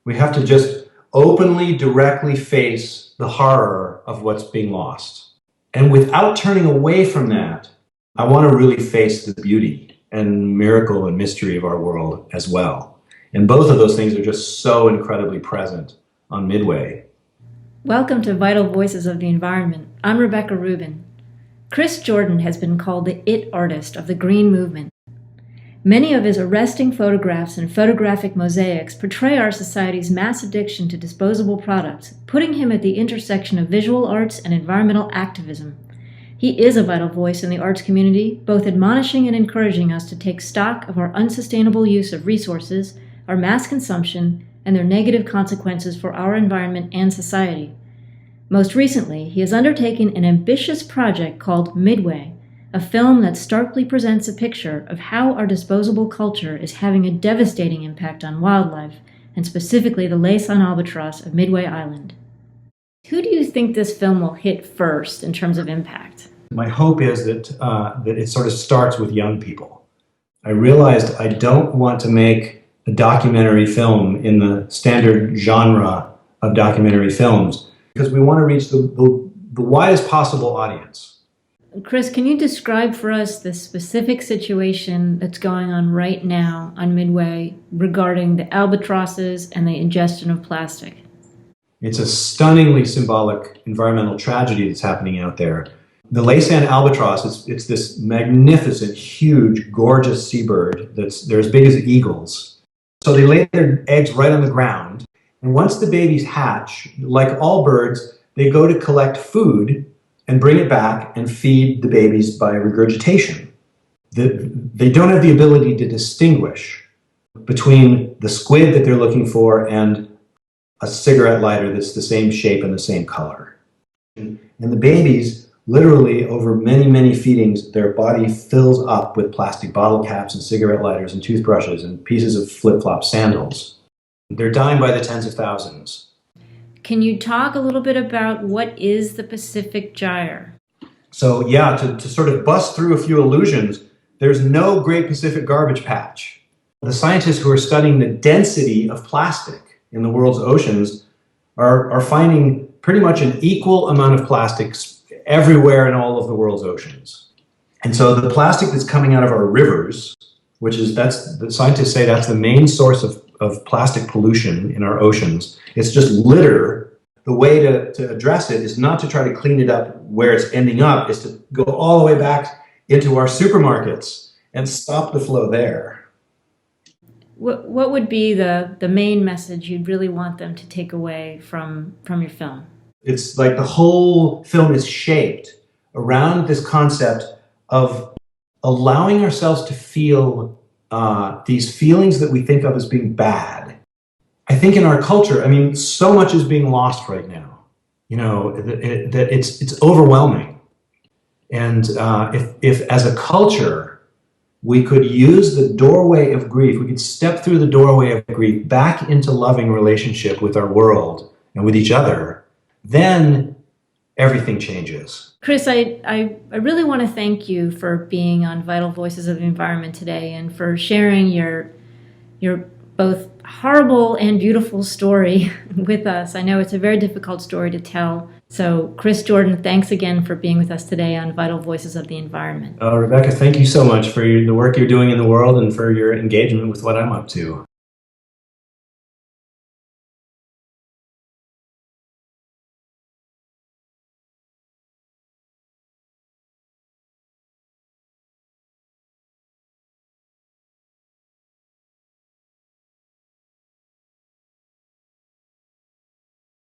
We have to just openly, directly face the horror of what's being lost. And without turning away from that, I want to really face the beauty and miracle and mystery of our world as well. And both of those things are just so incredibly present on Midway. Welcome to Vital Voices of the Environment. I'm Rebecca Rubin. Chris Jordan has been called the it artist of the green movement. Many of his arresting photographs and photographic mosaics portray our society's mass addiction to disposable products, putting him at the intersection of visual arts and environmental activism. He is a vital voice in the arts community, both admonishing and encouraging us to take stock of our unsustainable use of resources, our mass consumption, and their negative consequences for our environment and society. Most recently, he has undertaken an ambitious project called Midway, a film that starkly presents a picture of how our disposable culture is having a devastating impact on wildlife, and specifically the Laysan Albatross of Midway Island. Who do you think this film will hit first in terms of impact? My hope is that it sort of starts with young people. I realized I don't want to make a documentary film in the standard genre of documentary films because we want to reach the widest possible audience. Chris, can you describe for us the specific situation that's going on right now on Midway regarding the albatrosses and the ingestion of plastic? It's a stunningly symbolic environmental tragedy that's happening out there. The Laysan albatross, it's this magnificent, huge, gorgeous seabird they're as big as eagles. So they lay their eggs right on the ground, and once the babies hatch, like all birds, they go to collect food and bring it back and feed the babies by regurgitation. They don't have the ability to distinguish between the squid that they're looking for and a cigarette lighter that's the same shape and the same color. And the babies, literally over many, many feedings, their body fills up with plastic bottle caps and cigarette lighters and toothbrushes and pieces of flip-flop sandals. They're dying by the tens of thousands. Can you talk a little bit about what is the Pacific Gyre? So yeah, to sort of bust through a few illusions, there's no Great Pacific Garbage Patch. The scientists who are studying the density of plastic in the world's oceans are finding pretty much an equal amount of plastics everywhere in all of the world's oceans. And so the plastic that's coming out of our rivers, the scientists say that's the main source of plastic pollution in our oceans. It's just litter. The way to address it is not to try to clean it up where it's ending up, is to go all the way back into our supermarkets and stop the flow there. What would be the main message you'd really want them to take away from your film? It's like the whole film is shaped around this concept of allowing ourselves to feel these feelings that we think of as being bad. I think in our culture, so much is being lost right now. That it's overwhelming. And if as a culture we could use the doorway of grief, we could step through the doorway of grief back into loving relationship with our world and with each other, then everything changes. Chris, I really want to thank you for being on Vital Voices of the Environment today and for sharing your both horrible and beautiful story with us. I know it's a very difficult story to tell. So Chris Jordan, thanks again for being with us today on Vital Voices of the Environment. Rebecca, thank you so much for the work you're doing in the world and for your engagement with what I'm up to.